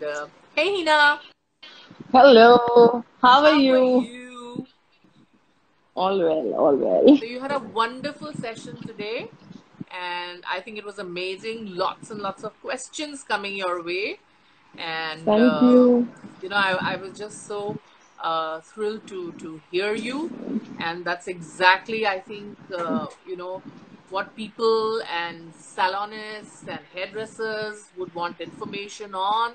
Hey, Hina, Hello, how are how are you? you? All well, all well. So, you had a wonderful session today, and I think it was amazing. Lots and lots of questions coming your way. And, Thank you. I was just so thrilled to hear you. And that's exactly, I think, what people and salonists and hairdressers would want information on.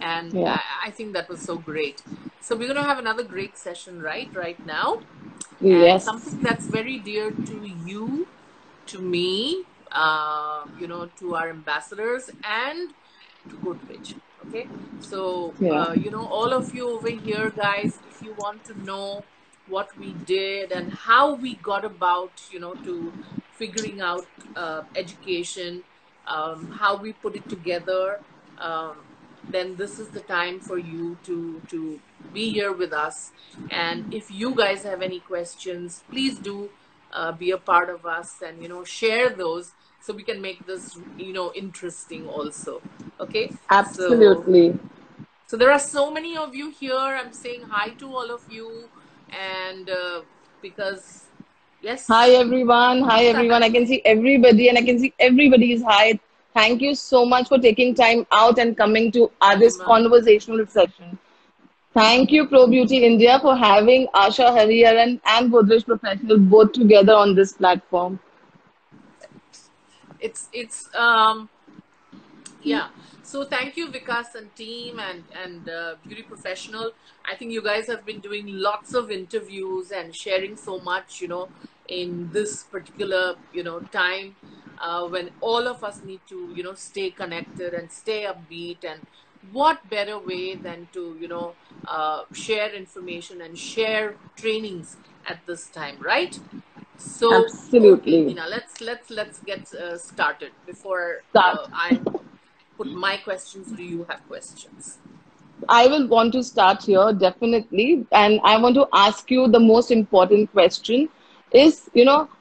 And Yeah. I think that was so great. So we're going to have another great session right now, and Yes. something that's very dear to you, to me, to our ambassadors, and to Godrej. Okay, so Yeah. all of you over here, guys, if you want to know what we did and how we got about, to figuring out education, how we put it together, um, then this is the time for you to be here with us. And if you guys have any questions, please do be a part of us, and share those, so we can make this interesting also. Okay, so Absolutely. there are so many of you here. I'm saying hi to all of you, and because Hi yes. everyone. Hi everyone. I can see everybody and I can see everybody's hi. Thank you so much for taking time out and coming to this Nalima. conversational session. Thank you, Pro Beauty India, for having Asha Hariharan and Godrej Professional both together on this platform. It's yeah, so thank you, Vikas and team, and Beauty Professional. I think you guys have been doing lots of interviews and sharing so much, in this particular time, when all of us need to stay connected and stay upbeat. And what better way than to share information and share trainings at this time, right? So okay, Absolutely. Hina, let's get started. Before Start. I put my questions, do you have questions? I will want to start here, definitely. And I want to ask you the most important question is,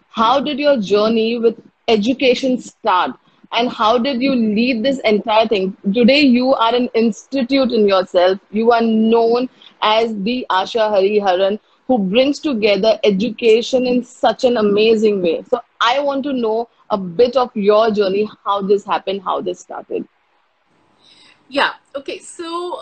how did your journey with education start? And how did you lead this entire thing? Today, you are an institute in yourself. You are known as the Asha Hariharan, who brings together education in such an amazing way. So I want to know a bit of your journey, how this happened, how this started. Yeah. Okay. So,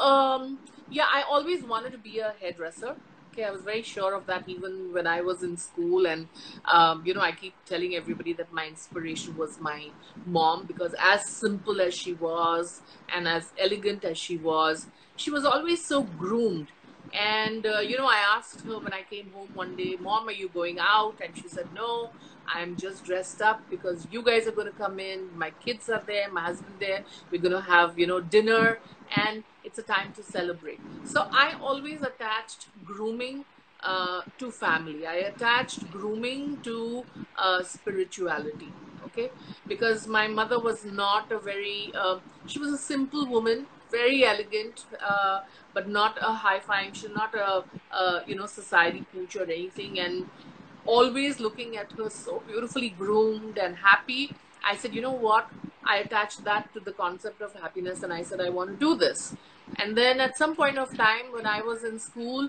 yeah, I always wanted to be a hairdresser. Okay, I was very sure of that even when I was in school, and I keep telling everybody that my inspiration was my mom, because as simple as she was and as elegant as she was always so groomed. And I asked her when I came home one day, "Mom, are you going out?" And she said, "No, I'm just dressed up because you guys are going to come in. My kids are there, my husband there. We're going to have dinner, and it's a time to celebrate." So I always attached grooming to family. I attached grooming to spirituality. Okay, because my mother was not a very she was a simple woman, very elegant, but not a high function, not a society pooch or anything. And always looking at her so beautifully groomed and happy, I said, you know what? I attached that to the concept of happiness, and I said, I want to do this. And then at some point of time when I was in school,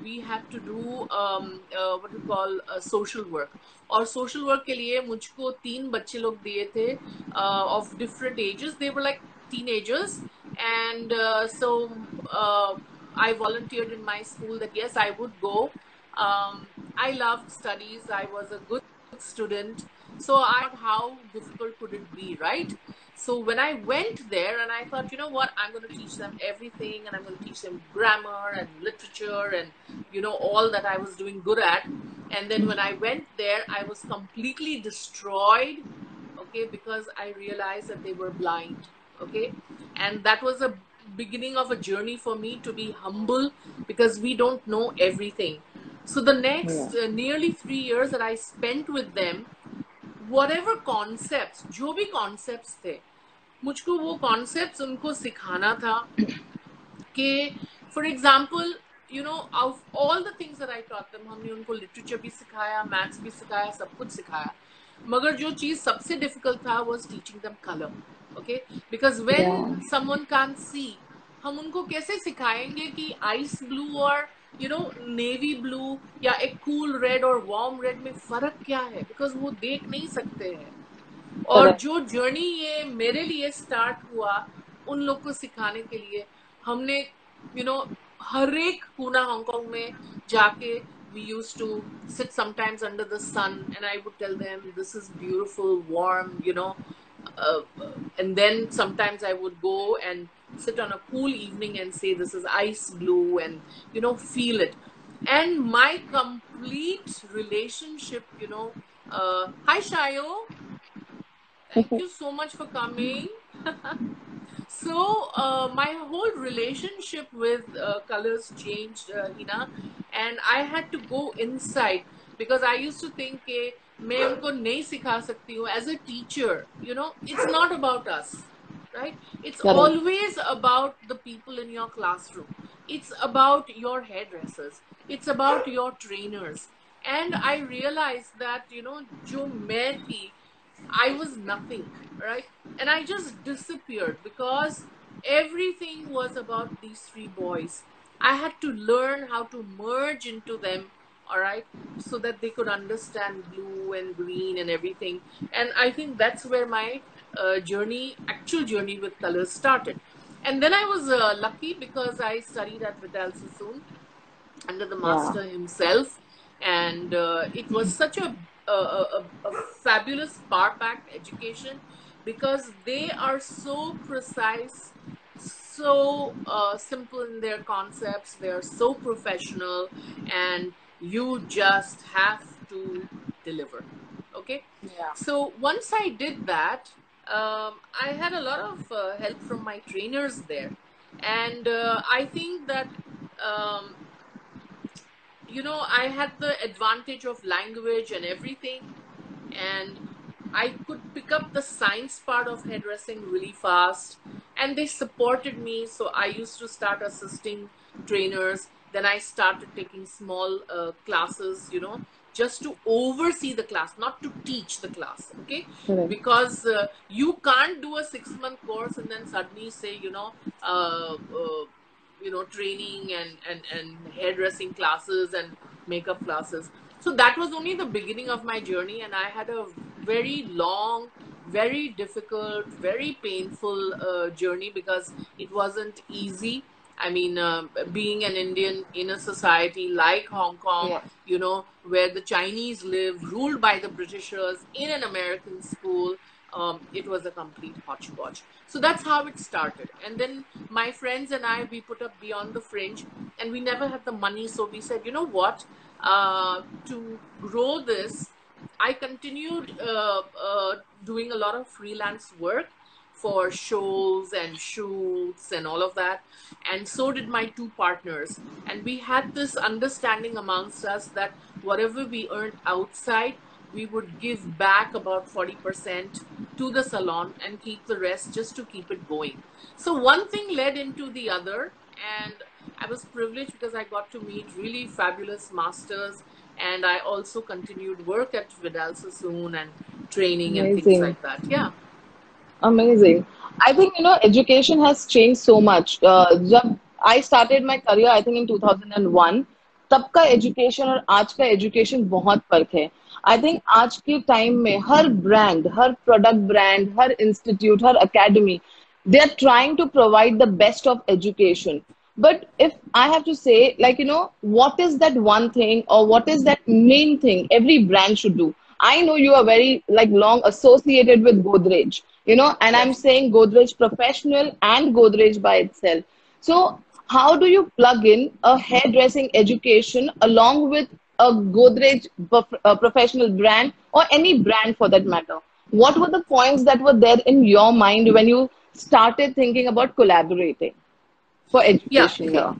we had to do what you call social work. और social work के लिए मुझको 3 बच्चे लोग दिए थे of different ages. They were like teenagers, and I volunteered in my school that yes, I would go. I loved studies. I was a good student. So I thought, how difficult could it be, right? So when I went there, and I thought, you know what, I'm going to teach them everything, and I'm going to teach them grammar and literature and, all that I was doing good at. And then when I went there, I was completely destroyed, okay, because I realized that they were blind, okay. And that was a beginning of a journey for me to be humble, because we don't know everything. So the Yeah. next nearly 3 years that I spent with them, whatever concepts, जो भी concepts थे, मुझको वो concepts उनको सिखाना था कि, for example, of all the things that I taught them, हमने उनको literature भी सिखाया, maths भी सिखाया, सब कुछ सिखाया, मगर जो चीज सबसे difficult था was teaching them color. Okay, because when Yeah. someone can't see, हम उनको कैसे सिखाएंगे कि आइस ब्लू और नेवी ब्लू या एक कूल रेड और वार्म रेड में फर्क क्या है, बिकॉज वो देख नहीं सकते हैं। और Correct. जो जर्नी ये मेरे लिए स्टार्ट हुआ उन लोग को सिखाने के लिए, हमने यू नो हर एक कोना हांगकांग में जाके we used to sit sometimes under the sun and I would tell them this is beautiful, warm, uh, and then sometimes I would go and sit on a cool evening and say this is ice blue and feel it. And my complete relationship, hi Shayo, thank you so much for coming. So my whole relationship with colors changed, Hina, and I had to go inside because I used to think कि मैं उनको नहीं सिखा सकती हूँ as a teacher. It's not about us, right? It's Correct. always about the people in your classroom. It's about your hairdressers. It's about your trainers. And I realized that जो मैं थी, I was nothing, right? And I just disappeared because everything was about these three boys. I had to learn how to merge into them, all right, so that they could understand blue and green and everything. And I think that's where my actual journey with colors started. And then I was lucky because I studied at Vidal Sassoon under the Yeah. master himself, and it was such a fabulous power-packed education because they are so precise, so simple in their concepts. They are so professional, and you just have to deliver. Okay, Yeah. so once I did that, I had a lot of help from my trainers there, and I think that. Um, I had the advantage of language and everything, and I could pick up the science part of hairdressing really fast, and they supported me. So I used to start assisting trainers. Then I started taking small classes, just to oversee the class, not to teach the class. Okay, Correct. because you can't do a 6-month course and then suddenly say, training and hairdressing classes and makeup classes. So that was only the beginning of my journey, and I had a very long, very difficult, very painful journey because it wasn't easy. I mean, being an Indian in a society like Hong Kong, Yeah. where the Chinese live, ruled by the Britishers in an American school, it was a complete hodgepodge. So that's how it started. And then my friends and I, we put up Beyond the Fringe, and we never had the money. So we said, you know what? To grow this, I continued doing a lot of freelance work for shows and shoots and all of that. And so did my two partners. And we had this understanding amongst us that whatever we earned outside, we would give back about 40% to the salon and keep the rest just to keep it going. So one thing led into the other, and I was privileged because I got to meet really fabulous masters, and I also continued work at Vidal Sassoon and training and things Amazing. like that. Yeah. Amazing. I think, education has changed so much. जब I started my career, I think in 2001, तब का education और आज का education बहुत फर्क है. I think आज के time में हर brand, her product brand, her institute, her academy, they are trying to provide the best of education. But if I have to say, like, what is that one thing or what is that main thing every brand should do? I know you are very like long associated with Godrej, and I'm Yes. saying Godrej Professional and Godrej by itself. So how do you plug in a hairdressing education along with a Godrej professional brand or any brand for that matter? What were the points that were there in your mind when you started thinking about collaborating for Yeah. education Okay. here?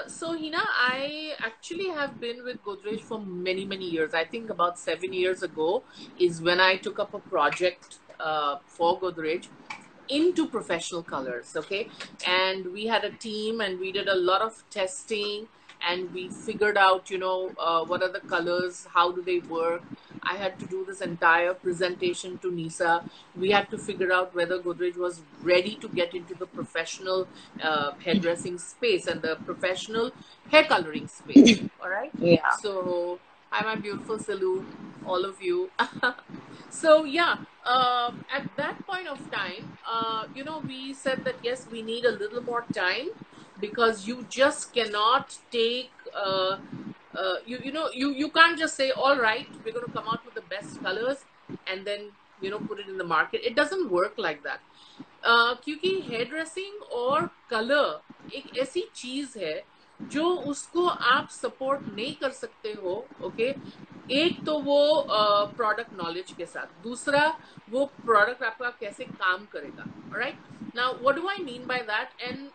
So Hina, I actually have been with Godrej for many, many years. I think about 7 years ago is when I took up a project for Godrej into professional colors. Okay, and we had a team and we did a lot of testing, and we figured out, what are the colors, how do they work, I had to do this entire presentation to NISA. We had to figure out whether Godrej was ready to get into the professional hairdressing space and the professional hair coloring space. All right. Yeah. So, hi, my beautiful Salu, all of you. So, yeah, at that point of time, we said that yes, we need a little more time because you just cannot take you can't just say, all right, we're going to come out with the best colors and then put it in the market. It doesn't work like that. क्योंकि hair dressing और colour एक ऐसी चीज है जो उसको आप support नहीं कर सकते हो. ओके, एक तो वो प्रोडक्ट नॉलेज के साथ, दूसरा वो प्रोडक्ट आपका कैसे काम करेगा. Right now what do I mean by that. And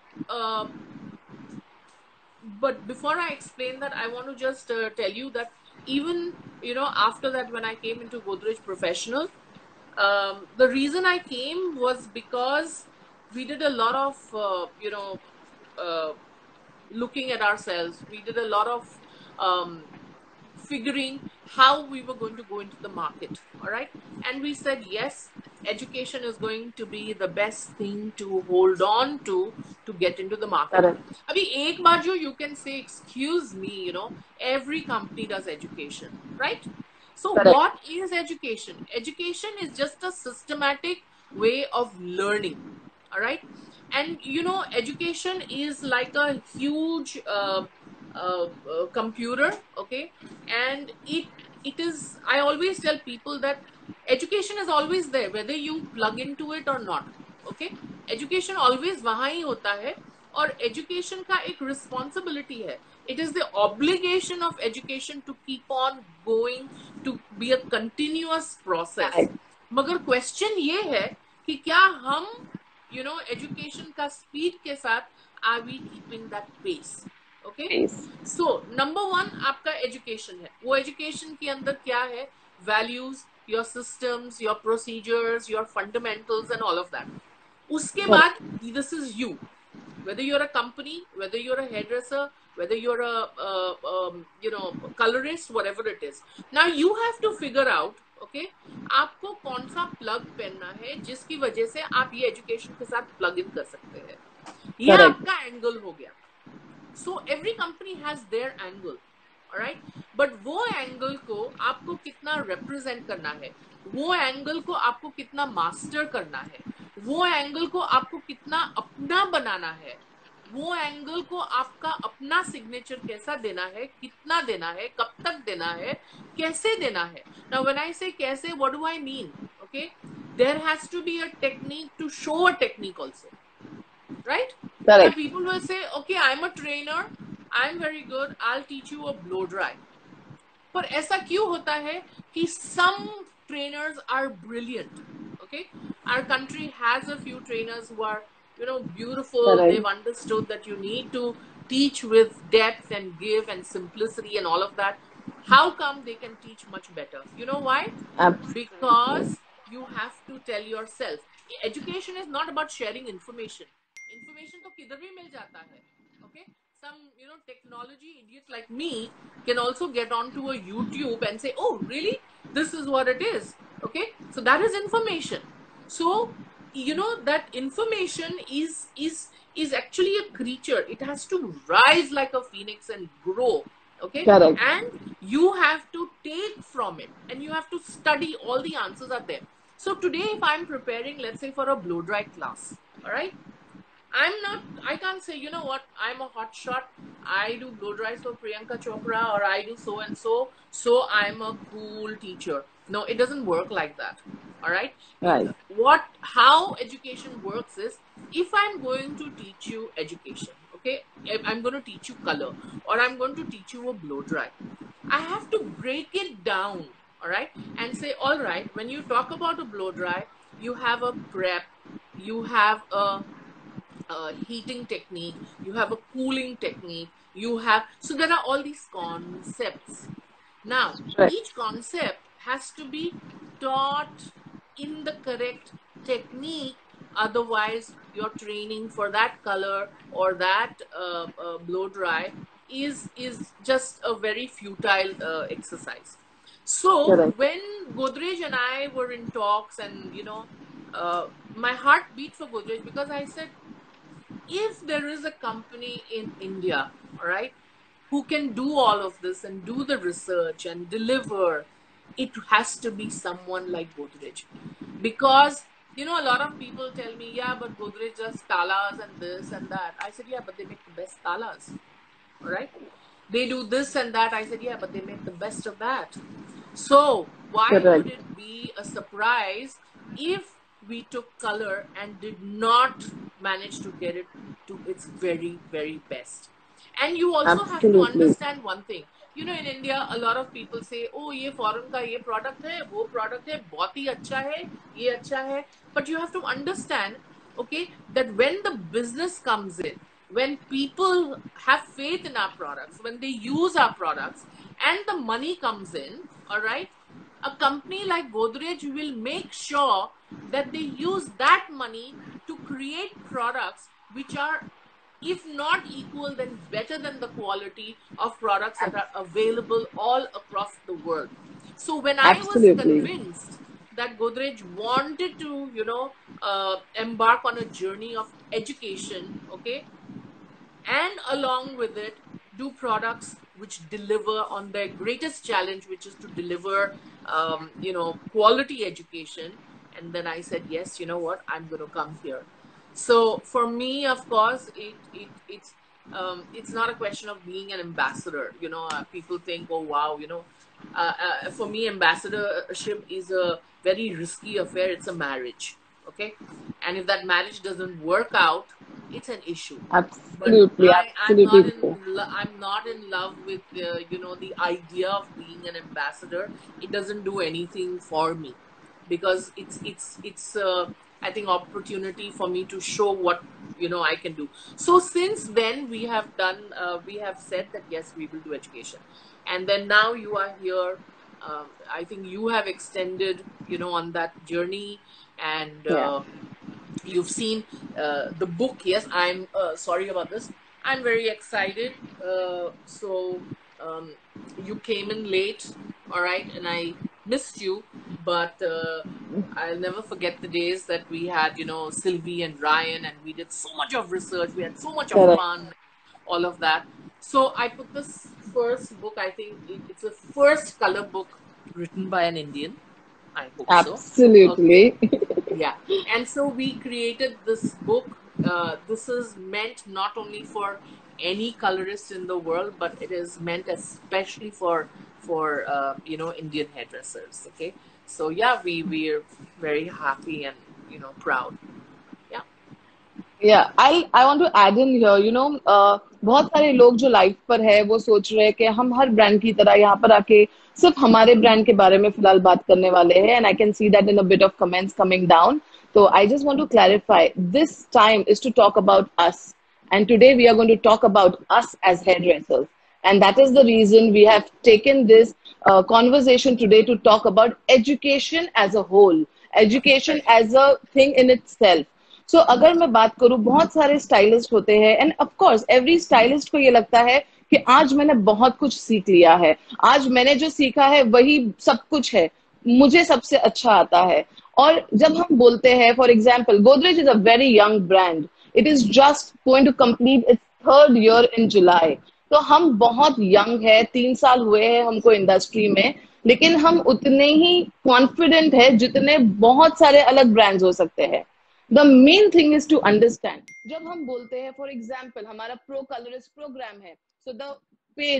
but before I explain that, I want to just tell you that even after that, when I came into Godrej Professional, the reason I came was because we did a lot of uh, looking at ourselves. We did a lot of figuring how we were going to go into the market. All right, and we said yes, education is going to be the best thing to hold on to get into the market. Correct. Abhi ek baar jo you can say, excuse me, every company does education, right? So Correct. what is education? Education is just a systematic way of learning. All right, and education is like a huge computer. Okay, and it is, I always tell people that education is always there whether you plug into it or not. Okay, education always वहां ही होता है और education का एक responsibility है. It is the obligation of education to keep on going, to be a continuous process. Right. मगर question ये है कि क्या हम education का speed के साथ are we keeping that pace? Okay, Please. so number one आपका education है. वो education के अंदर क्या है? Values, your systems, your procedures, your fundamentals and all of that. उसके बाद this is you, whether you're a company, whether you're a hairdresser, whether you're a colorist, whatever it is. Now you have to figure out, okay, आपको कौन सा plug पहनना है जिसकी वजह से आप ये education के साथ plug in कर सकते हैं. ये आपका angle हो गया. So every company has their angle, all right? But वो angle को आपको कितना represent करना है, वो angle को आपको कितना master करना है, वो angle को आपको कितना अपना बनाना है, वो angle को आपका अपना signature कैसा देना है, कितना देना है, कब तक देना है, कैसे देना है. Now when I say कैसे, what do I mean? Okay, there has to be a technique to show a technique also. Right? Correct. People will say, okay, I'm a trainer, I'm very good, I'll teach you a blow dry. पर ऐसा क्यों होता है कि some trainers are brilliant. Okay, our country has a few trainers who are beautiful. Correct. They've understood that you need to teach with depth and give and simplicity and all of that. How come they can teach much better? You know why? Absolutely. Because you have to tell yourself. Education is not about sharing information. Information तो किधर भी मिल जाता है. Okay, some technology idiots like me can also get onto a YouTube and say, oh really, this is what it is. Okay, so that is information. So that information is actually a creature. It has to rise like a phoenix and grow. Okay, Correct. and you have to take from it and you have to study. All the answers are there. So today if I'm preparing, let's say, for a blow dry class, all right, I can't say, you know what, I'm a hot shot, I do blow dries for Priyanka Chopra, or I do so and so I'm a cool teacher. No, it doesn't work like that. All right. Right. How education works is, if I'm going to teach you education, okay, I'm going to teach you color, or I'm going to teach you a blow dry, I have to break it down, all right, and say, all right, when you talk about a blow dry, you have a prep, you have a heating technique, you have a cooling technique, so there are all these concepts. Now, each concept has to be taught in the correct technique, otherwise your training for that color or that blow dry is just a very futile exercise. So Correct. when Godrej and I were in talks, and my heart beat for Godrej, because I said, if there is a company in India, all right, who can do all of this and do the research and deliver, it has to be someone like Godrej. Because, a lot of people tell me, yeah, but Godrej does talas and this and that. I said, yeah, but they make the best talas, all right? They do this and that. I said, yeah, but they make the best of that. So why would Correct. it be a surprise if we took color and did not manage to get it to its very, very best? And you also have to Absolutely. understand one thing. In India, a lot of people say, oh, ये foreign का ये product है, वो product है, बहुत ही अच्छा है, ये अच्छा है. But you have to understand, okay, that when the business comes in, when people have faith in our products, when they use our products, and the money comes in, all right, a company like Godrej will make sure that they use that money to create products which are, if not equal, then better than the quality of products that are available all across the world. So when I was Absolutely. convinced that Godrej wanted to, embark on a journey of education, okay, and along with it, do products which deliver on their greatest challenge, which is to deliver, quality education. And then I said, yes, you know what, I'm going to come here. So for me, of course, it's not a question of being an ambassador. People think, oh wow, for me, ambassadorship is a very risky affair. It's a marriage, okay, and if that marriage doesn't work out, it's an issue. But Absolutely. Absolutely true. I'm not in love with the idea of being an ambassador. It doesn't do anything for me, because it's I think opportunity for me to show what I can do. So since then we have said that yes, we will do education, and then now you are here. I think you have extended on that journey, and Yeah. you've seen the book. Yes, I'm sorry about this. I'm very excited. So you came in late, all right, and I missed you, but I'll never forget the days that we had, Sylvie and Ryan, and we did so much of research. We had so much of Correct. fun, all of that. So I put this first book. I think it's a first color book written by an Indian. I hope so. Okay. Absolutely. Yeah. And so we created this book. This is meant not only for any colorist in the world, but it is meant especially for Indian hairdressers. Okay. So yeah, we're very happy and proud. Yeah. Yeah, I want to add in here, बहुत सारे लोग जो life पर है वो सोच रहे हैं कि हम हर ब्रांड की तरह यहाँ पर आके सिर्फ हमारे ब्रांड के बारे में फिलहाल बात करने वाले हैं and I can see that in a bit of comments coming down तो I just want to clarify this time is to talk about us and today we are going to talk about us as hairdressers and that is the reason we have taken this conversation today to talk about education as a whole, education as a thing in itself. सो अगर मैं बात करूं बहुत सारे stylist होते हैं end of course every stylist को ये लगता है कि आज मैंने बहुत कुछ सीख लिया है, आज मैंने जो सीखा है वही सब कुछ है, मुझे सबसे अच्छा आता है. और जब हम बोलते हैं for example Godrej is a very young brand, it is just going to complete its third year in July. तो हम बहुत यंग है, 3 साल हुए हैं हमको इंडस्ट्री में, लेकिन हम उतने ही कॉन्फिडेंट है जितने बहुत सारे अलग ब्रांड्स हो सकते हैं. The main thing is to understand. जब हम बोलते हैं फॉर एग्जाम्पल हमारा प्रो कलरिस्ट प्रोग्राम है, so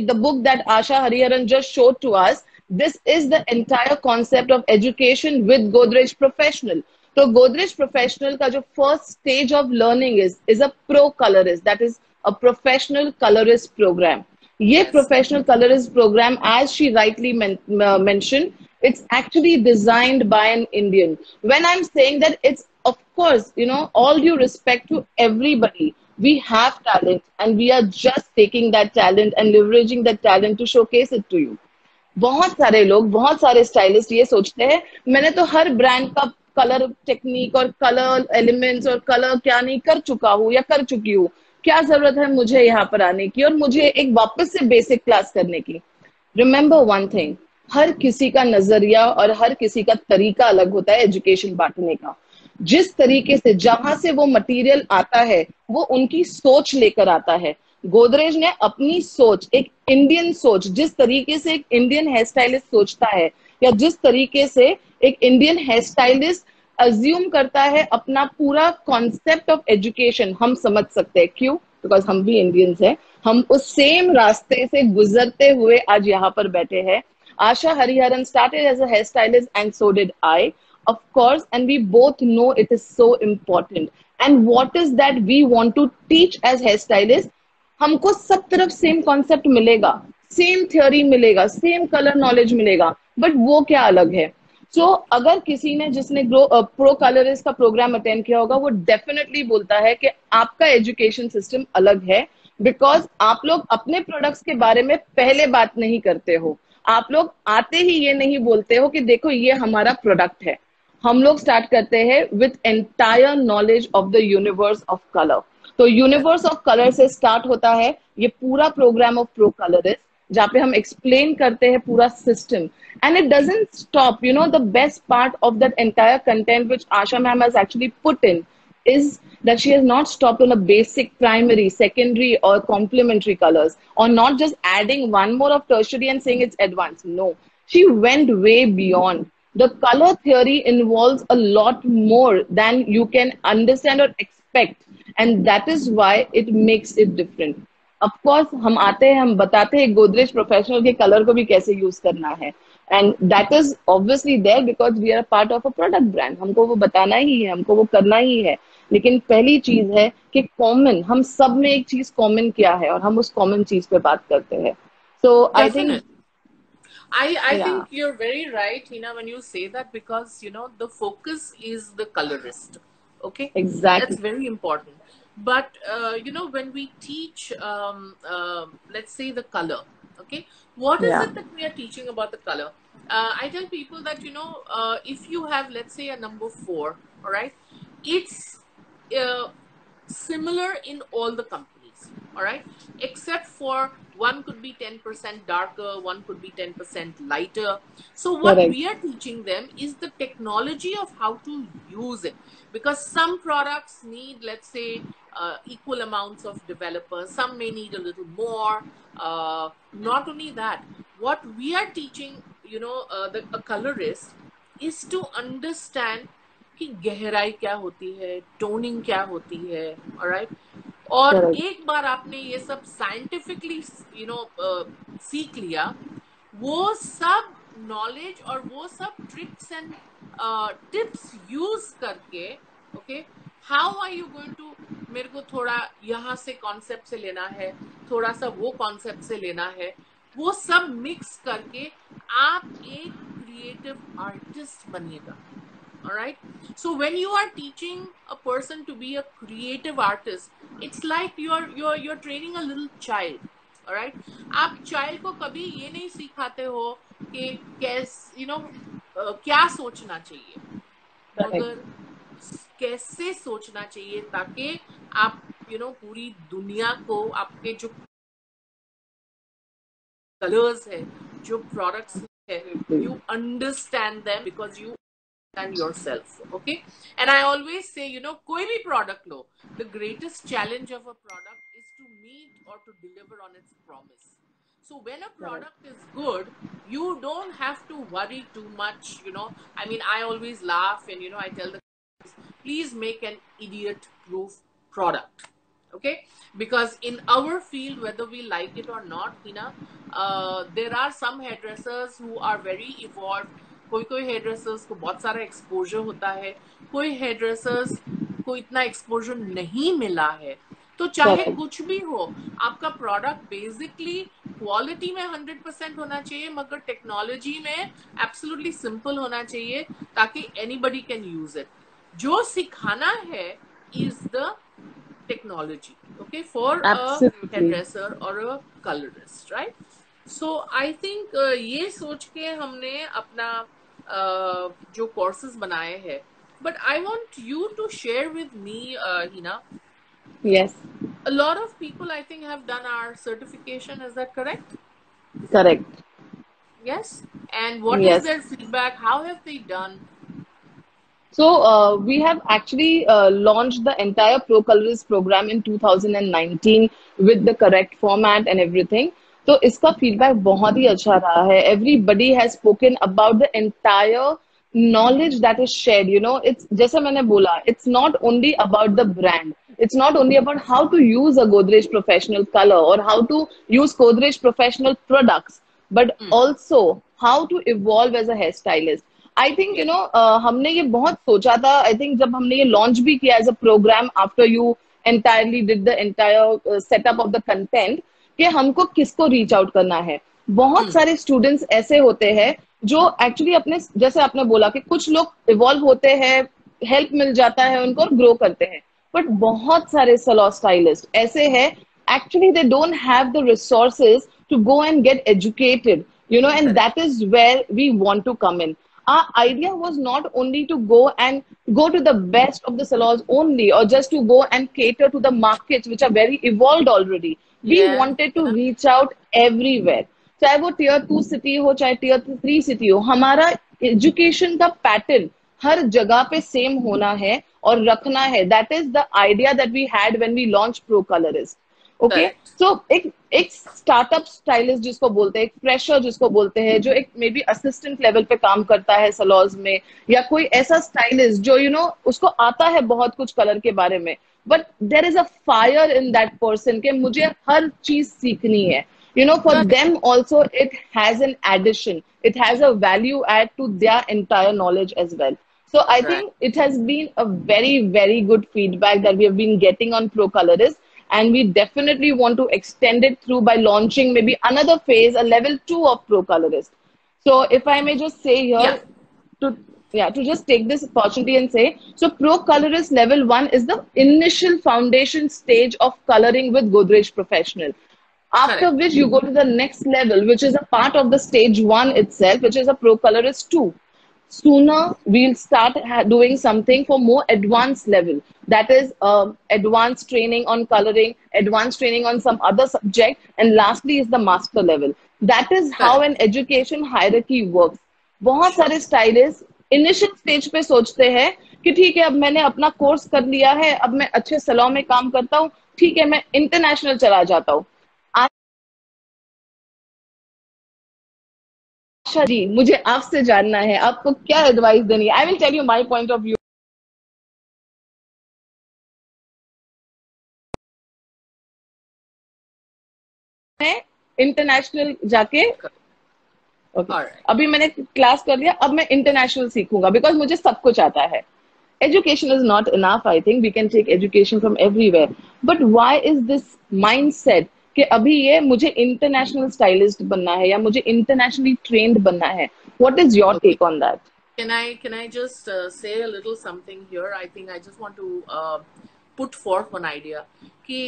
the book that Asha Hariharan just showed to us, this is the entire concept of education with Godrej Professional. तो Godrej Professional का जो first stage of learning is a pro colorist, that is a professional colorist program. ये Yes. professional colorist program, as she rightly mentioned, it's actually designed by an Indian. When I'm saying that, it's of course, all due respect to everybody, we have talent and we are just taking that talent and leveraging that talent to showcase it to you. बहुत सारे लोग, बहुत सारे stylist ये सोचते हैं मैंने तो हर ब्रांड का कलर टेक्निक और कलर एलिमेंट्स और कलर क्या नहीं कर चुका हूँ या कर चुकी हूँ, क्या जरूरत है मुझे यहाँ पर आने की और मुझे एक वापस से बेसिक क्लास करने की. रिमेंबर वन थिंग, हर किसी का नजरिया और हर किसी का तरीका अलग होता है एजुकेशन बांटने का। जिस तरीके से जहां से वो मटेरियल आता है वो उनकी सोच लेकर आता है। गोदरेज ने अपनी सोच, एक इंडियन सोच, जिस तरीके से एक इंडियन हेयर स्टाइलिस्ट सोचता है या जिस तरीके से एक इंडियन हेयर स्टाइलिस्ट अज्यूम करता है अपना पूरा कॉन्सेप्ट ऑफ एजुकेशन, हम समझ सकते हैं क्यों, बिकॉज हम भी इंडियंस हैं। हम उस सेम रास्ते से गुजरते हुए आज यहाँ पर बैठे हैं। Asha Hariharan started as a hairstylist and so did I, of course, and we both know it is so important. And what is that we want to teach as hairstylists? हमको सब तरफ सेम कॉन्सेप्ट मिलेगा, same theory मिलेगा, same colour knowledge मिलेगा, but वो क्या अलग है। सो अगर किसी ने जिसने प्रो कलरिस्ट का प्रोग्राम अटेंड किया होगा वो डेफिनेटली बोलता है कि आपका एजुकेशन सिस्टम अलग है, बिकॉज आप लोग अपने प्रोडक्ट्स के बारे में पहले बात नहीं करते हो। आप लोग आते ही ये नहीं बोलते हो कि देखो ये हमारा प्रोडक्ट है। हम लोग स्टार्ट करते हैं with entire knowledge of the universe of colour. तो यूनिवर्स ऑफ कलर से स्टार्ट होता है ये पूरा प्रोग्राम ऑफ प्रो कलरिस्ट, जहाँ पे हम एक्सप्लेन करते हैं पूरा system. And it doesn't stop, you know, the best part of that entire content which Asha ma'am has actually put in is that she has not stopped on a basic, primary, secondary, or complementary colors, or not just adding one more of tertiary and saying it's advanced. No, she went way beyond. The color theory involves a lot more than you can understand or expect, and that is why it makes it different. Of course, हम आते हैं, हम बताते हैं Godrej professional के colour को भी कैसे यूज करना है, and that is obviously there because we are part of a product brand. हमको वो बताना ही है, हमको वो करना ही है। लेकिन पहली चीज है कि कॉमन, हम सब में एक चीज कॉमन क्या है और हम उस कॉमन चीज पे बात करते हैं। सो आई थिंक, Definitely. I या, think you're very right, Hina, when you say that, because the focus is the colorist. Okay, that's exactly, very important. But when we teach, let's say the color, okay, what is या, it that we are teaching about the color? I tell people that if you have, let's say, a number 4, all right, it's uh, similar in all the companies, all right, except for one could be 10% darker, one could be 10% lighter. So what correct, we are teaching them is the technology of how to use it, because some products need, let's say, equal amounts of developers, some may need a little more. Not only that, what we are teaching, a colorist, is to understand कि गहराई क्या होती है, toning क्या होती है, alright. और correct, एक बार आपने ये सब साइंटिफिकली सीख लिया, वो सब नॉलेज और वो सब ट्रिक्स एंड टिप्स यूज करके, okay, how are you going to, मेरे को थोड़ा यहाँ से कॉन्सेप्ट से लेना है, थोड़ा सा वो कॉन्सेप्ट से लेना है, वो सब मिक्स करके आप एक क्रिएटिव आर्टिस्ट बनिएगा। All right, so when you are teaching a person to be a creative artist, it's like you're training a little child. All right, आप child को कभी ये नहीं सिखाते हो कि क्या सोचना चाहिए, करेक्ट, मगर कैसे सोचना चाहिए, ताकि आप पूरी दुनिया को, आपके जो कलर्स है, जो प्रोडक्ट्स है, you understand them because you and yourself. Okay, and I always say, कोई भी product low, the greatest challenge of a product is to meet or to deliver on its promise. So when a product is good, you don't have to worry too much. I mean, I always laugh and I tell the guys, please make an idiot proof product. Okay, because in our field, whether we like it or not, there are some hairdressers who are very evolved. कोई hair dressers को बहुत सारा exposure होता है, कोई hair dressers को इतना exposure नहीं मिला है। तो चाहे करेक्ट, कुछ भी हो, आपका प्रोडक्ट बेसिकली क्वालिटी में 100% होना चाहिए, मगर टेक्नोलॉजी में एब्सोल्युटली सिंपल होना चाहिए, ताकि एनीबडी कैन यूज इट। जो सिखाना है is the technology, okay, for a hair absolutely, dresser और a colourist, right. So I think ये सोच के हमने अपना जो कोर्सेज बनाए हैं, but I want you to share with me, Hina, yes, a lot of people I think have done our certification, is that correct? Correct, Yes, and what is Yes. their feedback? How have they done? So we have actually launched the entire Pro Colorist program in 2019 with the correct format and everything. तो इसका feedback बहुत ही अच्छा रहा है. Everybody has spoken about the entire knowledge that is shared. You know, it's जैसे मैंने बोला, it's not only about the brand. It's not only about how to use a Godrej Professional color or how to use Godrej Professional products, but Hmm. also how to evolve as a hairstylist. I think Yeah. हमने ये बहुत सोचा था. I think जब हमने ये launch भी किया as a programme after you entirely did the entire setup of the content कि हमको किसको रीच आउट करना है. बहुत Hmm. सारे स्टूडेंट्स ऐसे होते हैं जो एक्चुअली अपने, जैसे आपने बोला कि कुछ लोग इवॉल्व होते हैं, हेल्प मिल जाता है उनको और ग्रो करते हैं, बट बहुत सारे सलॉन स्टाइलिस्ट ऐसे हैं actually they don't have the resources to go and get educated, you know, and Correct. that is where we want to come in. Our idea was not only to go to the best of the salons only, or just to go and cater to the markets which are very evolved already. We Yeah. wanted to Yeah. reach out everywhere, चाहे वो tier 2 city हो चाहे tier 3 city हो. हमारा education का pattern हर जगह पे same होना है और रखना है. That is the idea that we had when we launch pro colourist. Okay, Correct. So एक एक स्टार्टअप स्टाइलिस्ट जिसको बोलते हैं, एक फ्रेशर जिसको बोलते हैं, जो एक मे बी असिस्टेंट लेवल पे काम करता है सलॉज में, या कोई ऐसा स्टाइलिस्ट जो उसको आता है बहुत कुछ कलर के बारे में, but there is a fire in that person के मुझे हर चीज सीखनी है. For Correct. them also it has an addition, it has a value add to their entire knowledge as well. So I Right. think it has been a very, very good feedback that we have been getting on Pro Colorist, and we definitely want to extend it through by launching maybe another phase, a level 2 of Pro Colorist. So if I may just say Yeah. here, to to just take this opportunity and say, so Pro Colorist level 1 is the initial foundation stage of coloring with Godrej Professional. After Correct. which you go to the next level, which is a part of the stage 1 itself, which is a Pro Colorist 2. Sooner we'll start doing something for more advanced level, that is advanced training on coloring, advanced training on some other subject, and lastly is the master level. That is how Correct. an education hierarchy works. बहुत Sure. सारे stylist initial stage पे सोचते हैं कि ठीक है, अब मैंने अपना कोर्स कर लिया है, अब मैं अच्छे सलून में काम करता हूँ, ठीक है, मैं इंटरनेशनल चला जाता हूँ. आशा जी, मुझे आपसे जानना है, आपको क्या एडवाइस देनी है. I will tell you my point of view है. इंटरनेशनल जाके, Correct. Okay, All right. अभी मैंने क्लास कर लिया, अब मैं इंटरनेशनल सीखूंगा बिकॉज मुझे सब कुछ आता है. Education is not enough. I think we can take education from everywhere, but why is this mindset कि अभी ये मुझे इंटरनेशनल स्टाइलिस्ट बनना है या मुझे इंटरनेशनली ट्रेंड बनना है? What is your Okay. take on that? Can I just say a little something here? I think I just want to put forth one idea कि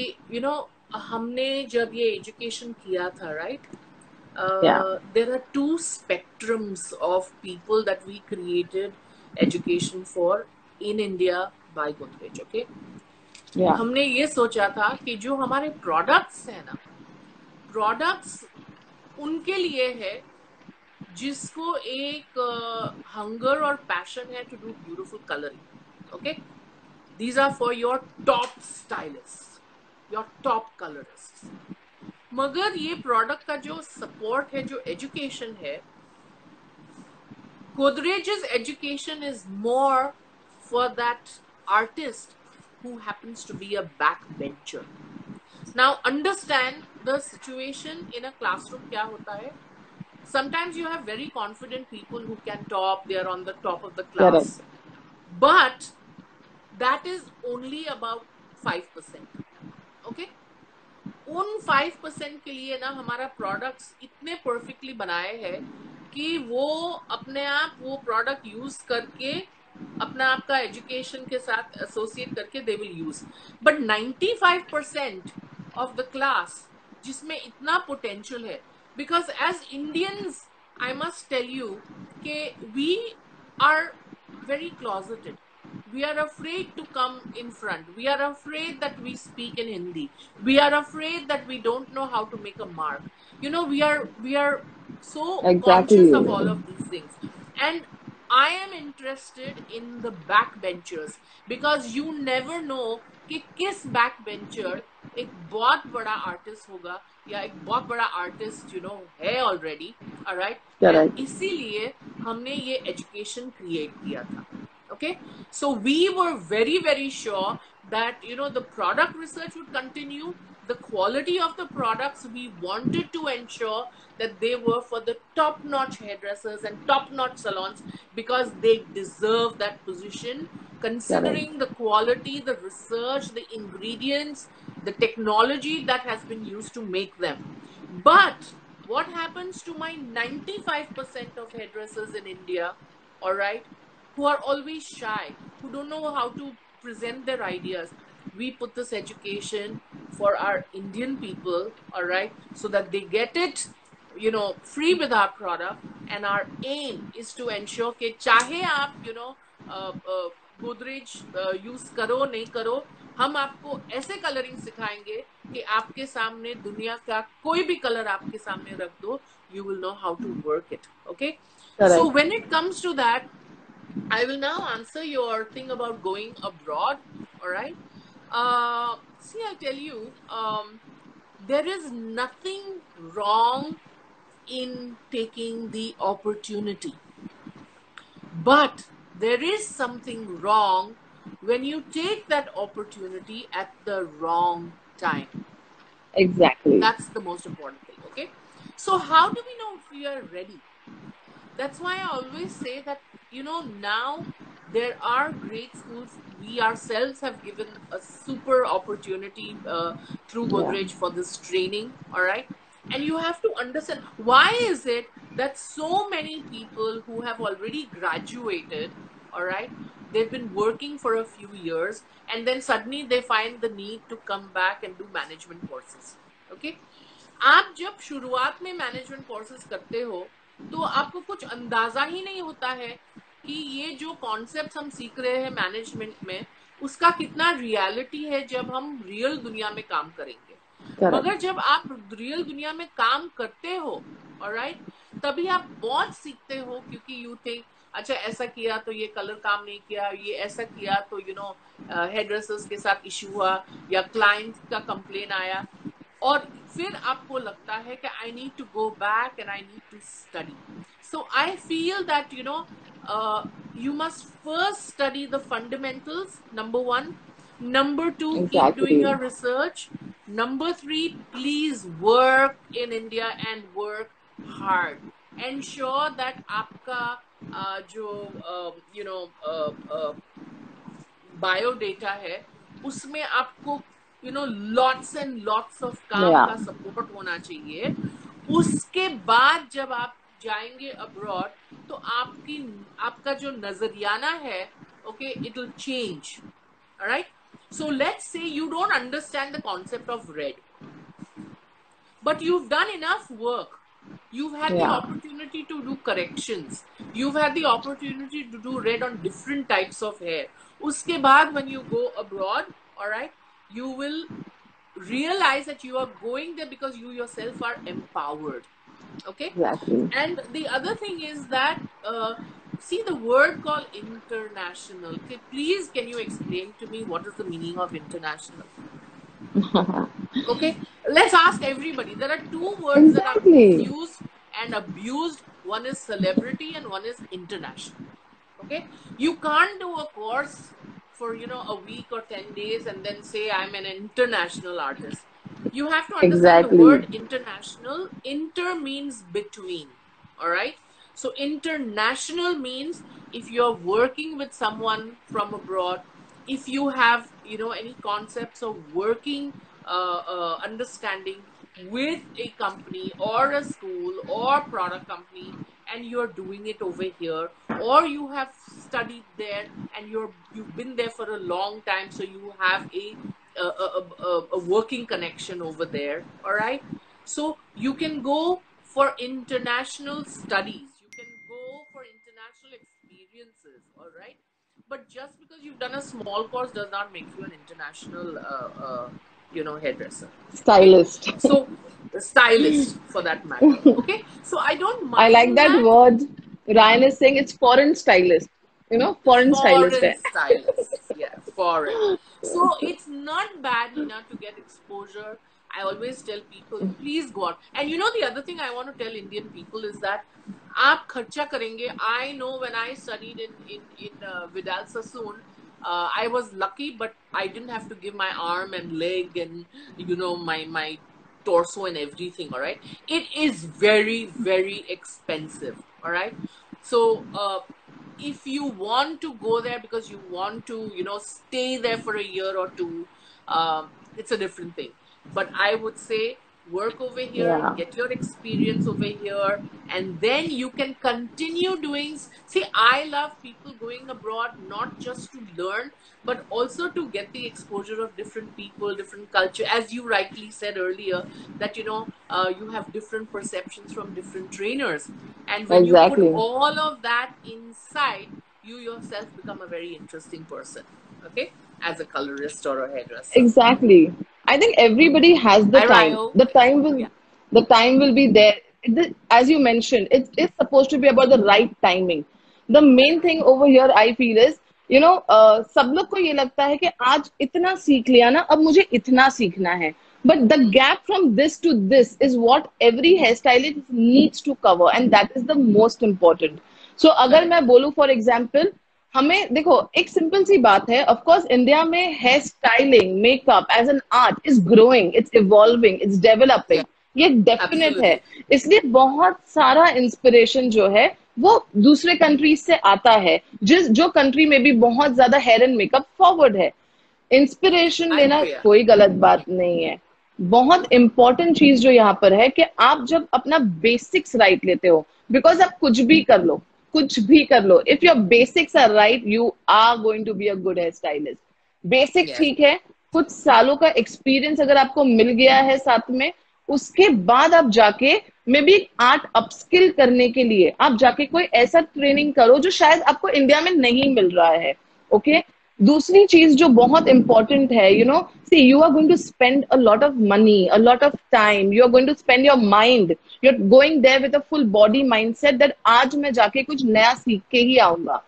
हमने जब ये एजुकेशन किया था, right? Yeah, There are two spectrums of people that we created education for in India by Godrej. Okay, yeah, हमने ये सोचा था कि जो हमारे प्रोडक्ट्स हैं ना, प्रोडक्ट्स उनके लिए है जिसको एक हंगर और पैशन है to do beautiful colouring. Okay, these are for your top stylist, your top colourist. मगर ये प्रोडक्ट का जो सपोर्ट है, जो एजुकेशन है, Godrej's education is more for that artist who happens to be a backbencher. Now understand the situation in a classroom क्या होता है. Sometimes you have very confident people who can top, they are on the top of the class, correct, but that is only about 5%. Okay, उन 5% के लिए ना हमारा products इतने perfectly बनाए हैं कि वो अपने आप वो प्रोडक्ट यूज करके अपना आपका एजुकेशन के साथ एसोसिएट करके they will use. But 95% of the class जिसमें इतना पोटेंशियल है, because as Indians I must tell you कि we are very closeted. We are afraid to come in front. We are afraid that we speak in Hindi. We are afraid that we don't know how to make a mark. You know, we are so conscious of all Exactly. of these things. And I am interested in the backbenchers because you never know कि किस backbencher एक बहुत बड़ा artist होगा या एक बहुत बड़ा आर्टिस्ट है ऑलरेडी, ऑलराइट, एंड Correct. इसीलिए हमने ये एजुकेशन क्रिएट किया था. Okay, so we were very, very sure that the product research would continue. The quality of the products, we wanted to ensure that they were for the top notch hairdressers and top notch salons because they deserve that position, Correct. considering the quality, the research, the ingredients, the technology that has been used to make them. But what happens to my 95% of hairdressers in India, all right, who are always shy, who don't know how to present their ideas? We put this education for our Indian people, all right, so that they get it, free with our product. And our aim is to ensure कि चाहे आप, Godrej use करो नहीं करो, हम आपको ऐसे colouring सिखाएंगे कि आपके सामने दुनिया का कोई भी कलर आपके सामने रख दो, you will know how to work it. Okay, so Correct. when it comes to that, I will now answer your thing about going abroad. All right. See, I tell you, there is nothing wrong in taking the opportunity, but there is something wrong when you take that opportunity at the wrong time. Exactly. That's the most important thing. Okay. So, how do we know if we are ready? That's why I always say that, now there are great schools. We ourselves have given a super opportunity through Yeah. Godrej for this training. All right. And you have to understand why is it that so many people who have already graduated, all right, they've been working for a few years and then suddenly they find the need to come back and do management courses. Okay. आप जब शुरुआत में management courses करते हो तो आपको कुछ अंदाजा ही नहीं होता है कि ये जो कॉन्सेप्ट हम सीख रहे हैं मैनेजमेंट में उसका कितना रियलिटी है जब हम रियल दुनिया में काम करेंगे. Correct. मगर जब आप रियल दुनिया में काम करते हो, ऑलराइट, तभी आप बहुत सीखते हो क्योंकि यू थिंक अच्छा ऐसा किया तो ये कलर काम नहीं किया, ये ऐसा किया तो हेयर ड्रेसर्स के साथ इशू हुआ या क्लाइंट का कंप्लेन आया, और फिर आपको लगता है कि I need to go back and I need to study. So I feel that you must first study the fundamentals, number one. Number two, keep doing Exactly. your research. Number three, please work in India and work hard. Ensure that आपका जो biodata है उसमें आपको lots and lots of काम Yeah. का support होना चाहिए. उसके बाद जब आप जाएंगे अब्रॉड तो आपका जो नजरियाना है, okay, it will change. Right. So let's say you don't understand the concept of red, but you've done enough work. You've had the Yeah. opportunity to do corrections. You've had the opportunity to do red on different types of hair. Uske baad, when you go abroad, all right, you will realize that you are going there because you yourself are empowered. Okay. Exactly. And the other thing is that see the word called international. Okay, please can you explain to me what is the meaning of international? Okay, let's ask everybody. There are two words that are Exactly. misused and abused. One is celebrity and one is international. Okay, you can't do a course for a week or 10 days and then say I'm an international artist. You have to understand the Exactly. word international. Inter means between. All right. So international means if you're working with someone from abroad, if you have any concepts of working understanding with a company or a school or product company, and you're doing it over here, or you have studied there and you've been there for a long time, so you have a working connection over there. All right. So you can go for international studies, you can go for international experiences. All right. but just because you've done a small course does not make you an international, hairdresser. Okay, Stylist. so stylist for that matter. Okay, so I don't I like mind that that. word. Ryan is saying it's foreign stylist. You know, foreign stylist. Foreign stylists, yeah, foreign. So it's not bad, Hina, to get exposure. I always tell people, please go out. And the other thing I want to tell Indian people is that aap kharcha karenge. I know when I studied in Vidal Sassoon, I was lucky, but I didn't have to give my arm and leg and my torso and everything. All right, it is very, very expensive. All right, so if you want to go there because you want to stay there for a year or two, it's a different thing. But I would say work over here, Yeah. get your experience over here, and then you can continue doing. See, I love people going abroad not just to learn but also to get the exposure of different people, different culture, as you rightly said earlier, that you have different perceptions from different trainers. And when you put Exactly. all of that inside, you yourself become a very interesting person, okay, as a colorist or a hairdresser. Exactly. I think everybody has the Hi, time. Ryo. The Yeah, time will be there. As you mentioned, it's supposed to be about the right timing. The main thing over here I feel is, सब लोग को ये लगता है कि आज इतना सीख लिया ना, अब मुझे इतना सीखना है. But the gap from this to this is what every hairstylist needs to cover, and that is the most important. So अगर correct. मैं बोलूँ फॉर एग्जाम्पल, हमें देखो एक सिंपल सी बात है, ऑफ कोर्स इंडिया में hair styling makeup as an art is growing, it's evolving, it's developing. Yeah, ये डेफिनेट है. absolutely. इसलिए बहुत सारा इंस्पिरेशन जो है वो दूसरे कंट्रीज से आता है, जो कंट्री में भी बहुत ज्यादा हेयर एंड मेकअप फॉरवर्ड है. इंस्पिरेशन I लेना agree. Yeah. कोई गलत बात नहीं है. बहुत इंपॉर्टेंट चीज जो यहाँ पर है कि आप जब अपना बेसिक्स राइट लेते हो, बिकॉज आप कुछ भी कर लो, कुछ भी कर लो, if your basics are right you are going to be a good hair stylist. Basics Yes. ठीक है, कुछ सालों का एक्सपीरियंस अगर आपको मिल गया है साथ में, उसके बाद आप जाके मे बी आर्ट अपस्किल करने के लिए आप जाके कोई ऐसा ट्रेनिंग करो जो शायद आपको इंडिया में नहीं मिल रहा है. ओके. दूसरी चीज जो बहुत इंपॉर्टेंट है, see you are going to spend a lot of money, a lot of time, you are going to spend your mind, you are going there with a full body mindset that आज मैं जाके कुछ नया सीख के ही आऊंगा.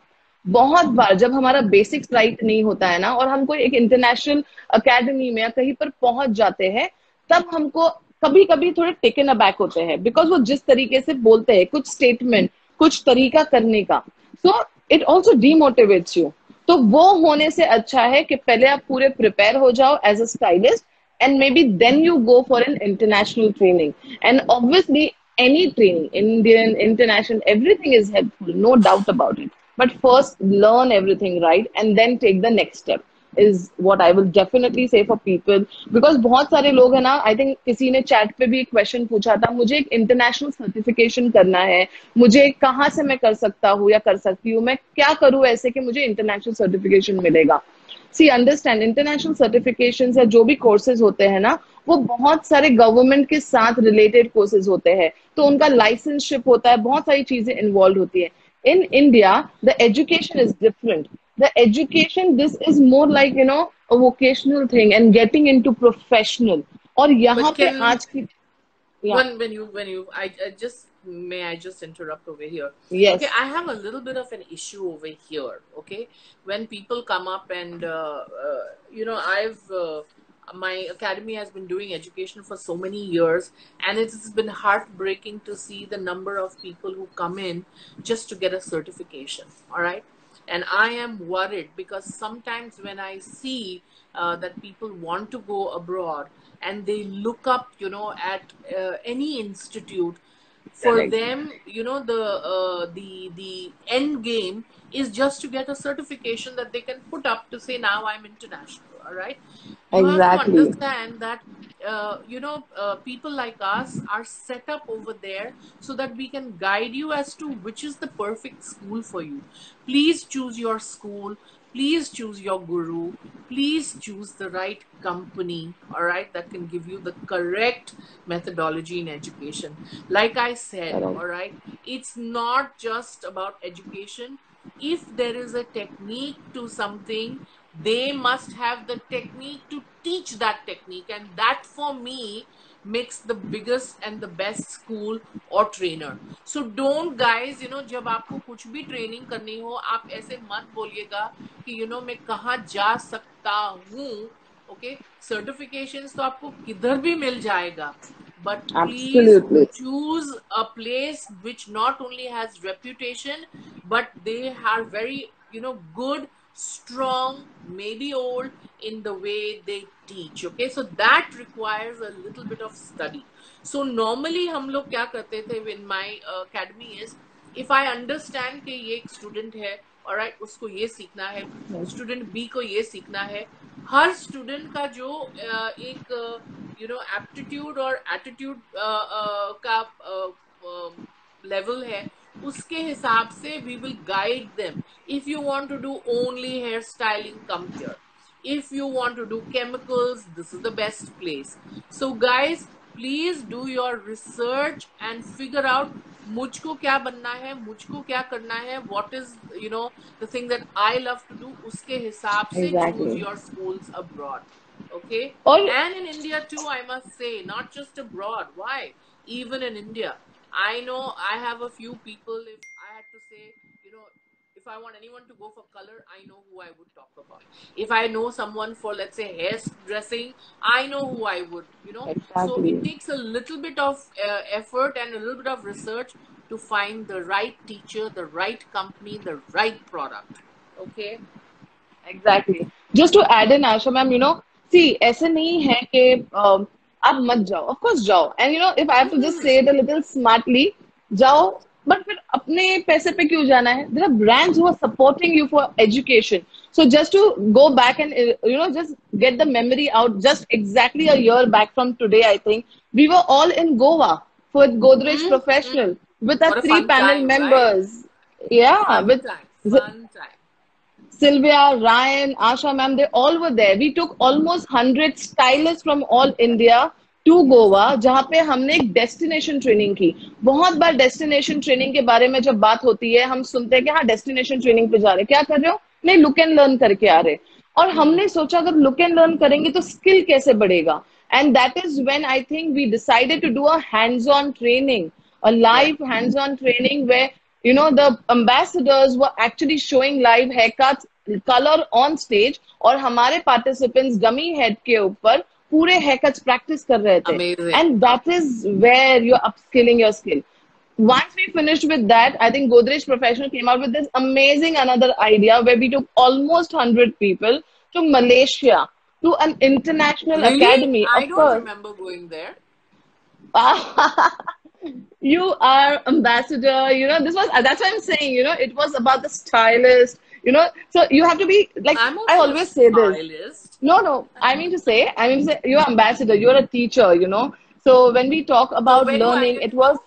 बहुत बार जब हमारा बेसिक्स राइट नहीं होता है ना, और हम कोई एक इंटरनेशनल अकेडमी में या कहीं पर पहुंच जाते हैं, तब हमको कभी कभी थोड़े टेकन अबैक होते हैं, बिकॉज वो जिस तरीके से बोलते हैं, कुछ स्टेटमेंट, कुछ तरीका करने का, सो इट ऑल्सो डीमोटिवेट्स यू. तो वो होने से अच्छा है कि पहले आप पूरे प्रिपेयर हो जाओ as a stylist, and maybe then you go for an international training. And obviously any training, Indian, international, everything is helpful, no doubt about it. But first learn everything right and then take the next step is what I will definitely say for people. Because बहुत सारे लोग हैं ना, I think किसी ने chat पे भी एक क्वेश्चन पूछा था, मुझे एक इंटरनेशनल सर्टिफिकेशन करना है, मुझे कहाँ से मैं कर सकता हूँ या कर सकती हूँ, मैं क्या करूँ ऐसे कि मुझे इंटरनेशनल सर्टिफिकेशन मिलेगा. सी अंडरस्टैंड, इंटरनेशनल सर्टिफिकेशन या जो भी कोर्सेज होते हैं ना, वो बहुत सारे गवर्नमेंट के साथ रिलेटेड कोर्सेज होते हैं, तो उनका लाइसेंसशिप होता है, बहुत सारी चीजें इन्वॉल्व होती है. In India, the education is different. The education, this is more like, a vocational thing and getting into professional. और यहाँ But पे can आज की, yeah, when you I just may I just interrupt over here. Okay, yes, I have a little bit of an issue over here. Okay, when people come up and I've my academy has been doing education for so many years, and it's been heartbreaking to see the number of people who come in just to get a certification. All right, and I am worried because sometimes when I see that people want to go abroad and they look up at any institute, for correct, them the end game is just to get a certification that they can put up to say now I'm international. All right, you have to exactly, understand that people like us are set up over there so that we can guide you as to which is the perfect school for you. Please choose your school, please choose your guru, please choose the right company, all right, that can give you the correct methodology in education. Like I said, correct, all right, it's not just about education. if there is a technique to something, they must have the technique to teach that technique. And that for me makes the biggest and the best school or trainer. So don't guys, जब आपको कुछ भी training करनी हो, आप ऐसे मत बोलिएगा कि मैं कहाँ जा सकता हूँ. ओके, सर्टिफिकेशंस तो आपको किधर भी मिल जाएगा, but please Absolutely. choose a place which not only has reputation, but they are very good, strong, maybe old in the way they teach. Okay, so that requires a little bit of study. So normally हम लोग क्या करते थे in my academy is, if I understand कि ये एक student है, alright, उसको ये सीखना है, स्टूडेंट बी को ये सीखना है, हर स्टूडेंट का जो एक एप्टीट्यूड और एटीट्यूड का लेवल है, उसके हिसाब से we will guide them. If you want to do only hair styling, come here. If you want to do chemicals, this is the best place. So guys, please do your research and figure out मुझको क्या बनना है, मुझको क्या करना है, what is the thing that I love to do. उसके हिसाब से choose Exactly. your schools abroad. Okay, Or and in India too, I must say, not just abroad. Why? Even in India, I know I have a few people. If I had to say, if I want anyone to go for color, I know who I would talk about. If I know someone for, let's say, hair dressing, I know who I would. So it exactly. takes a little bit of effort and a little bit of research to find the right teacher, the right company, the right product. Okay. Exactly. Just to add in, Asha ma'am, see, ऐसे नहीं है कि आप मत जाओ. Of course, जाओ. And if I have to just say it a little smartly, जाओ. But फिर अपने पैसे पे क्यों जाना है? There are brands who are supporting you for education. So just to go back and just get the memory out. Just exactly a year back from today, I think we were all in Goa for Godrej Professional with our What a three fun panel time, right? members. Yeah, Fun with time, fun time. Sylvia, Ryan, Asha ma'am, they all were there. We took almost 100 stylists from all India to Goa, जहाँ पे हमने एक destination training की. बहुत बार destination training के बारे में जब बात होती है, हम सुनते हैं कि हाँ डेस्टिनेशन ट्रेनिंग पे जा रहे हैं. क्या कर रहे हो? नहीं, लुक एंड लर्न करके आ रहे. और हमने सोचा अगर लुक एंड लर्न करेंगे तो स्किल कैसे बढ़ेगा. And that is when I think we decided to do a hands-on training, a Yeah. live hands-on training where the ambassadors were actually showing live haircuts, color on stage, और हमारे participants dummy head के ऊपर पूरे haircuts practice कर रहे थे. Amazing. And that is where you're upskilling your skill. Once we finished with that, I think Godrej Professional came out with this amazing another idea where we took almost 100 people to Malaysia to an international Really? academy. I Of don't course, remember going there. you are ambassador. This was that's what I'm saying. It was about the stylist. So you have to be like I'm I also a always say this. stylist. No. I mean to say, you're ambassador. You're a teacher. So when we talk So about where do I learning, get it to was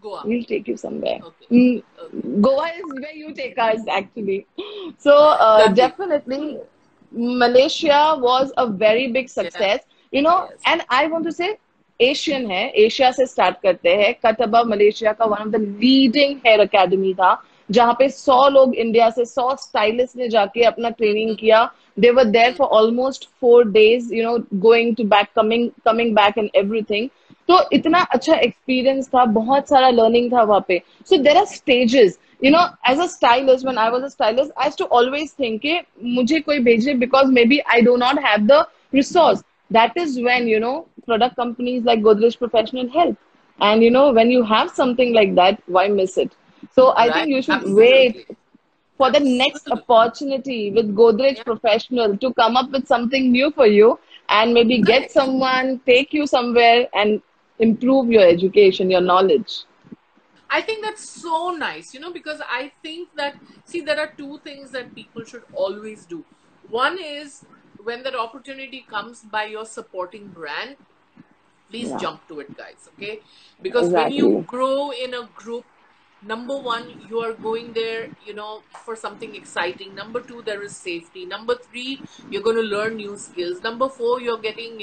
go? Goa. we'll take you somewhere. Okay. Mm, Okay. Goa is where you take us actually. So Lovely. definitely, Malaysia was a very big Yeah. success. Yes. And I want to say Asian है, Asia से start करते हैं. Cut above Malaysia का one of the leading hair academy था, जहां पे 100 लोग India से 100 स्टाइलिस्ट ने जाके अपना ट्रेनिंग किया. They were there for almost 4 days, going to back, coming back and everything. तो इतना अच्छा एक्सपीरियंस था, बहुत सारा लर्निंग था वहां पे. So there are stages. As a stylist, when I was a stylist, I used to always think कि मुझे कोई भेजे because maybe I do not have the resource. That is when, product companies like Godrej Professional help. And, when you have something like that, why miss it? So I Right. think you should wait Absolutely. for the next Absolutely. opportunity with Godrej Yeah. Professional to come up with something new for you and maybe get Correct. someone, take you somewhere and improve your education, your knowledge. I think that's so nice, because I think that, see, there are two things that people should always do. One is when that opportunity comes by your supporting brand, please Yeah, jump to it, guys. Okay, because when you exactly. grow in a group, Number one, you are going there, for something exciting. Number two, there is safety. Number three, you're going to learn new skills. Number four, you're getting,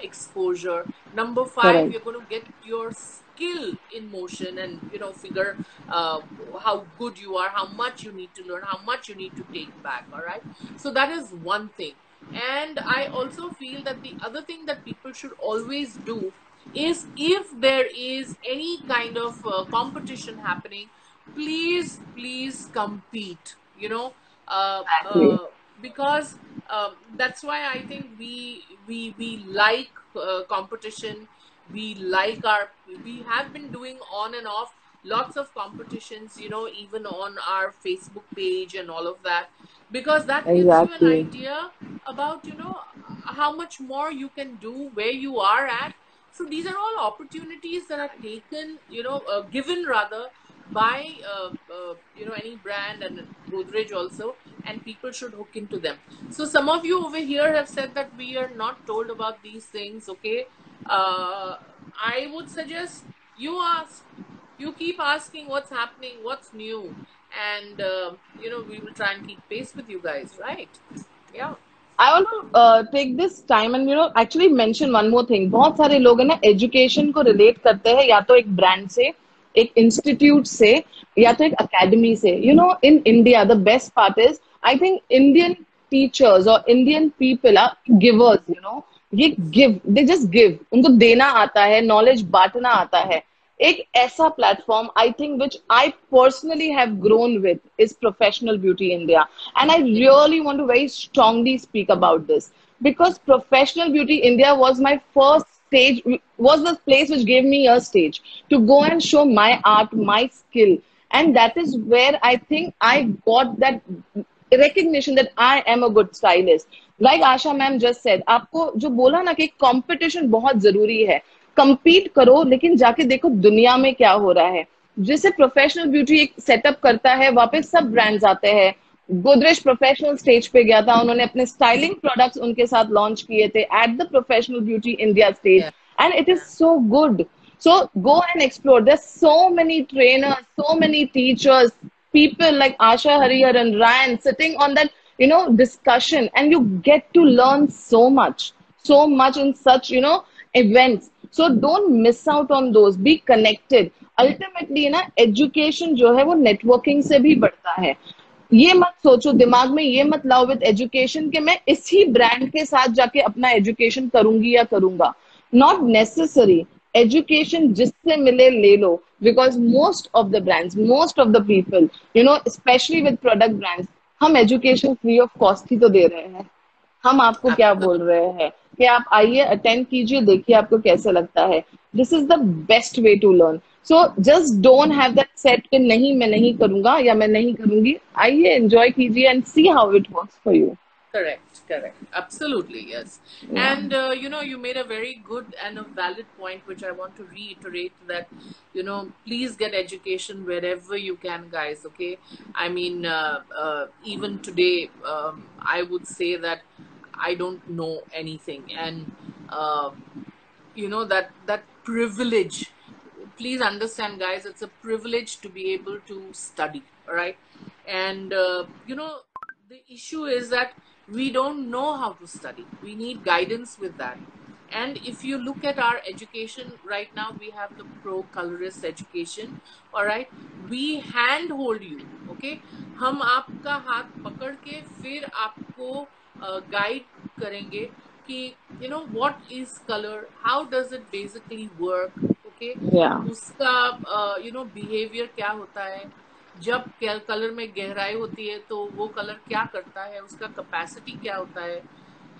exposure. Number five, Correct. you're going to get your skill in motion and, figure how good you are, how much you need to learn, how much you need to take back. All right. So that is one thing. And I also feel that the other thing that people should always do is, if there is any kind of competition happening, please compete, Exactly. because that's why I think we like competition. We have been doing on and off lots of competitions, even on our Facebook page and all of that, because that gives you an Exactly. idea about, how much more you can do where you are at. So these are all opportunities that are taken, given rather, by any brand, and Godrej also, and people should hook into them. So some of you over here have said that we are not told about these things. Okay, uh, I would suggest you ask, you keep asking what's happening, what's new, and we will try and keep pace with you guys, right? Yeah. I want to take this time and actually mention one more thing. बहुत सारे लोग है ना education को relate करते हैं या तो एक ब्रांड से, एक इंस्टीट्यूट से, या तो एक अकेडमी से. In India the best part is I think Indian teachers और इंडियन पीपल आर गिवर्स. ये गिव, दे जस्ट गिव. उनको देना आता है, नॉलेज बांटना आता है. एक ऐसा platform I think which I personally have grown with is professional beauty India. And I really want to very strongly speak about this because Professional Beauty India was my first stage, was the place which gave me a stage to go and show my art, my skill. And that is where I think I got that recognition that I am a good stylist. Like Asha ma'am just said, आपको जो बोला ना कि competition बहुत जरूरी है. compete करो, लेकिन जाके देखो दुनिया में क्या हो रहा है. जैसे प्रोफेशनल ब्यूटी एक सेटअप करता है, वहां पे सब ब्रांड्स आते हैं. गोदरेज प्रोफेशनल स्टेज पे गया था, उन्होंने अपने स्टाइलिंग प्रोडक्ट्स उनके साथ लॉन्च किए थे at the professional beauty India stage. Yeah. And it is so good. So go and explore. There so many trainers, so many teachers, people like Asha Hariharan and Ryan sitting on that discussion, and you get to learn so much in such events. So don't miss out on those. Be connected. Ultimately ना education जो है वो networking से भी बढ़ता है. ये मत सोचो, दिमाग में ये मत लाओ विद एजुकेशन कि मैं इसी ब्रांड के साथ जाके अपना एजुकेशन करूंगी या करूंगा. Not necessary. एजुकेशन जिससे मिले ले लो, because most of the brands, most of the people, specially with product brands, हम एजुकेशन फ्री ऑफ कॉस्ट ही तो दे रहे हैं. हम आपको क्या बोल Absolutely. रहे हैं कि आप आइए, अटेंड कीजिए, देखिए आपको कैसे लगता है. This is the best way to learn. So just don't have that set कि नहीं मैं नहीं करूंगा या मैं नहीं करूंगी. आइए, एंजॉय कीजिए and see how it works for you. Correct. Absolutely, yes. And you made a very good and a valid point, which I want to reiterate, that please get education wherever you can, guys. Okay, I mean, even today, I would say that I don't know anything, and that privilege. Please understand, guys, it's a privilege to be able to study. All right, and the issue is that we don't know how to study. We need guidance with that. And if you look at our education right now, we have the pro colorist education. All right, we handhold you. Okay, हम आपका हाथ पकड़ के फिर आपको guide करेंगे कि what is color, how does it basically work. Okay, या उसका behavior क्या होता है, जब कलर में गहराई होती है तो वो कलर क्या करता है, उसका कैपेसिटी क्या होता है,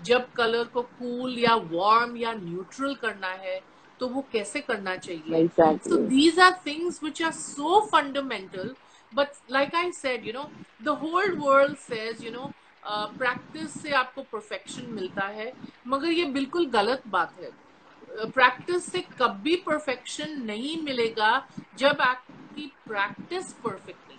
जब कलर को कूल या वार्म या न्यूट्रल करना है तो वो कैसे करना चाहिए. So exactly. These are things which are so fundamental. But like I said, the whole world says practice से आपको परफेक्शन मिलता है, मगर ये बिल्कुल गलत बात है. प्रैक्टिस से कभी परफेक्शन नहीं मिलेगा जब आपकी प्रैक्टिस परफेक्ट नहीं.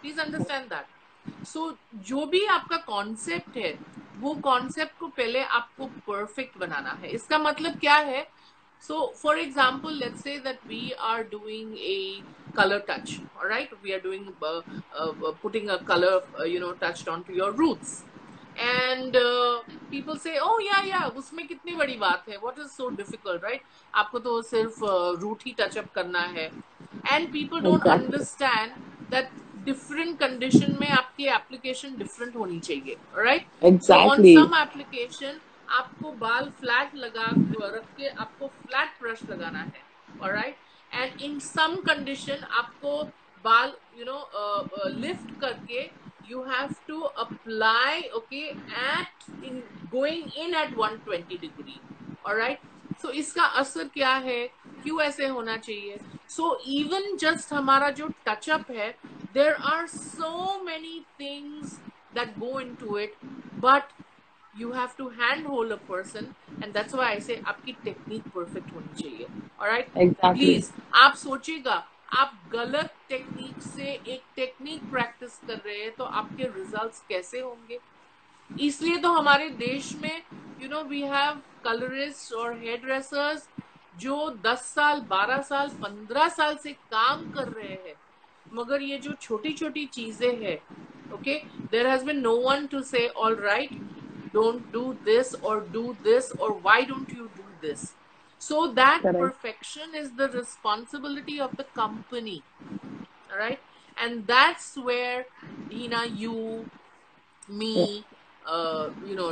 Please understand that. सो जो भी आपका कॉन्सेप्ट है, वो कॉन्सेप्ट को पहले आपको परफेक्ट बनाना है. इसका मतलब क्या है, So, for example, let's say that we are doing a color touch, all right? We are doing putting a color, touched onto your roots, and people say, "Oh yeah, yeah, उसमें कितनी बड़ी बात है? What is so difficult, right? आपको तो सिर्फ root ही touch up करना है." And people don't Exactly. understand that different condition में आपकी application different होनी चाहिए, all right? So on Exactly. some application आपको बाल फ्लैट लगा रख के आपको फ्लैट ब्रश लगाना है, alright, and in some condition आपको बाल लिफ्ट करके you have to apply, okay, at in going in at 120 degree, all right. So इसका असर क्या है, क्यों ऐसे होना चाहिए? So even just हमारा जो touch up है, there are so many things that go into it, but you have to handhold a person, and that's why I say आपकी टेक्निक परफेक्ट होनी चाहिए, ऑलराइट. Exactly. प्लीज आप सोचिएगा, आप गलत टेक्निक से एक टेक्निक प्रैक्टिस कर रहे हैं तो आपके रिजल्ट्स कैसे होंगे? इसलिए तो हमारे देश में वी हैव कलरिस्ट और हेयर ड्रेसर्स जो 10 साल 12 साल 15 साल से काम कर रहे हैं, मगर ये जो छोटी छोटी चीजें हैं, okay, there has been no one to say all right, don't do this or do this, or why don't you do this? So that Correct. perfection is the responsibility of the company, all right. And that's where Hina, you, Yes. me,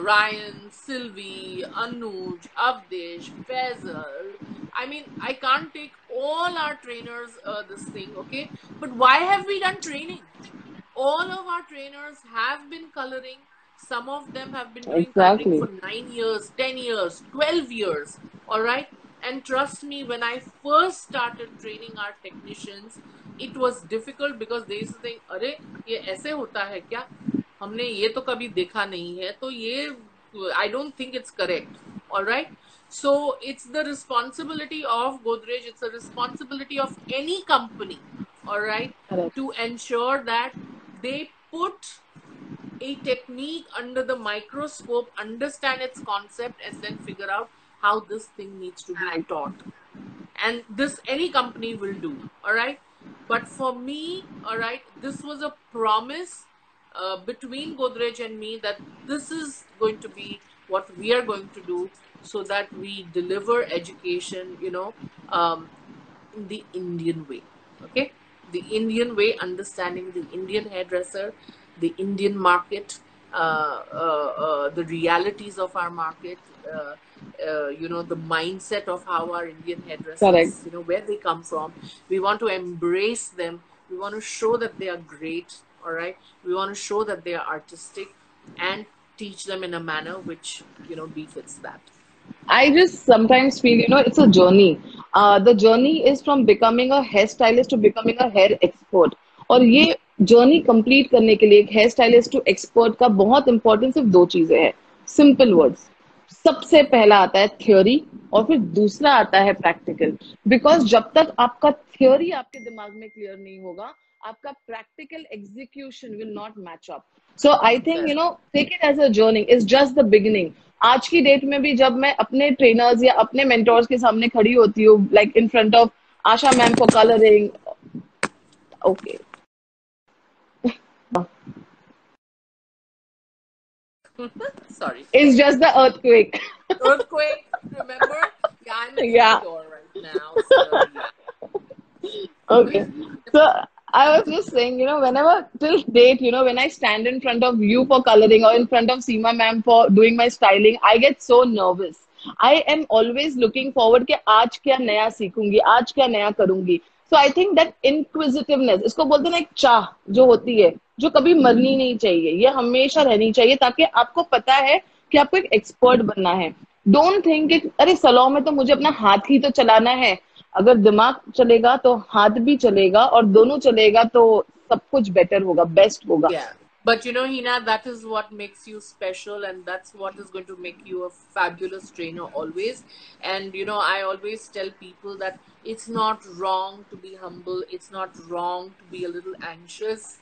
Ryan, Sylvie, Anuj, Avdesh, Faisal. I mean, I can't take all our trainers this thing, okay? But why have we done training? All of our trainers have been coloring. Some of them have been doing coloring Exactly. for 9 years, 10 years, 12 years, all right? And trust me, when I first started training our technicians, it was difficult because they used to think, अरे ये ऐसे होता है क्या? हमने ये तो कभी देखा नहीं है, तो ये I don't think it's correct, all right? So it's the responsibility of Godrej, it's a responsibility of any company, all right, Correct. to ensure that they put a technique under the microscope, understand its concept, and then figure out how this thing needs to be Correct. taught. And this any company will do, all right. But for me, all right, this was a promise between Godrej and me that this is going to be what we are going to do, so that we deliver education, in the Indian way, okay? The Indian way, understanding the Indian hairdresser, the Indian market, the realities of our market, the mindset of how our Indian Correct. hairdressers, where they come from. We want to embrace them. We want to show that they are great, all right? We want to show that they are artistic and teach them in a manner which, befits that. I just sometimes feel, it's a journey. The journey is from becoming a hairstylist to becoming a hair expert. और ये journey complete करने के लिए एक hair stylist to expert का बहुत important सिर्फ दो चीजें हैं. Simple words. सबसे पहला आता है थ्योरी और फिर दूसरा आता है प्रैक्टिकल. बिकॉज जब तक आपका थ्योरी आपके दिमाग में क्लियर नहीं होगा, आपका practical execution will not match up. So I think take it as a journey is just the beginning. आज की डेट में भी जब मैं अपने ट्रेनर्स या अपने मेंटोर्स के सामने खड़ी होती हूँ, like in front of Asha ma'am for colouring, okay, Sorry. it's just the earthquake. Earthquake, remember? Yeah, I'm in Yeah. Bangalore right now. So, yeah. Okay. So I was just saying, whenever till date, when I stand in front of you for coloring or in front of Seema ma'am for doing my styling, I get so nervous. I am always looking forward कि आज क्या नया सीखूंगी, आज क्या नया करूंगी. So I think that inquisitiveness, इसको बोलते हैं ना, एक चाह जो होती है, जो कभी मरनी नहीं चाहिए, ये हमेशा रहनी चाहिए, ताकि आपको पता है कि आपको एक एक्सपर्ट बनना है. डोंट थिंक कि अरे सलॉन में तो मुझे अपना हाथ ही तो चलाना है. अगर दिमाग चलेगा तो हाथ भी चलेगा, और दोनों चलेगा तो सब कुछ बेटर होगा, बेस्ट होगा. Yeah. But Hina, that is what makes you special, and that's what is going to make you a fabulous trainer always. And I always tell people that it's not wrong to be humble, it's not wrong to be a little anxious,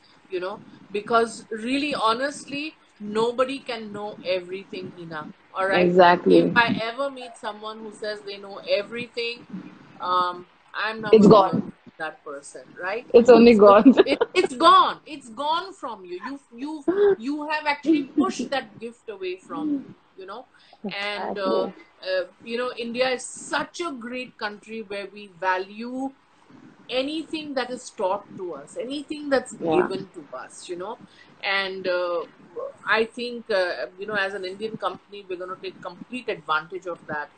because really, honestly, nobody can know everything, Hina. All right. If Exactly. I ever meet someone who says they know everything, I'm not It's going to learn gone. from that person, right? It's only So gone. it's gone. It's gone from you. You have actually pushed that gift away from you. You know, and Exactly. India is such a great country where we value anything that is taught to us, anything that's Yeah. given to us, and I think, as an Indian company, we're going to take complete advantage of that,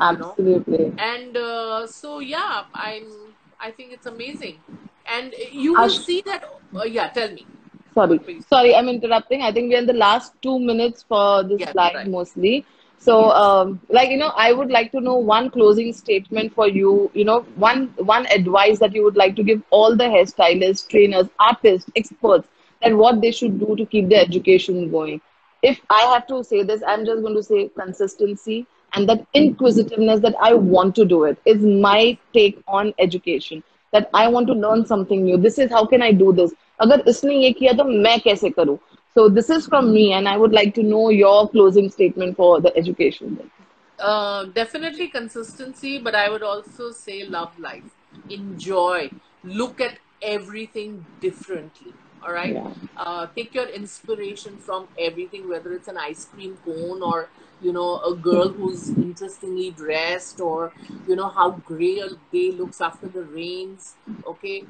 Absolutely. and so yeah, I think it's amazing, and you will Ash, see that. Yeah, tell me, sorry. please. Sorry, I'm interrupting. I think we're in the last 2 minutes for this Yes, live right. mostly. So, Yes. I would like to know one closing statement for you, one advice that you would like to give all the hairstylists, trainers, artists, experts, that what they should do to keep their education going. If I have to say this, I'm just going to say consistency and that inquisitiveness that I want to do it is my take on education. That I want to learn something new. This is how can I do this? अगर इसने ये किया तो मैं कैसे करूं? So this is from me, and I would like to know your closing statement for the education. Definitely consistency, but I would also say love life. Enjoy. Look at everything differently. All right. Yeah, Take your inspiration from everything, whether it's an ice cream cone or a girl who's interestingly dressed, or how gray a day looks after the rains. Okay,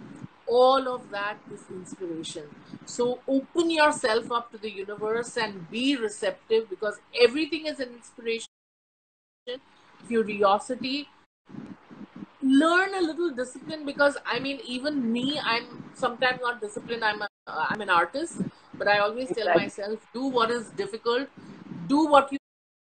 all of that is inspiration. So open yourself up to the universe and be receptive, because everything is an inspiration. Curiosity, learn a little discipline, because I mean, even me, I'm sometimes not disciplined. I'm an artist, but I always tell exactly. myself, do what is difficult, do what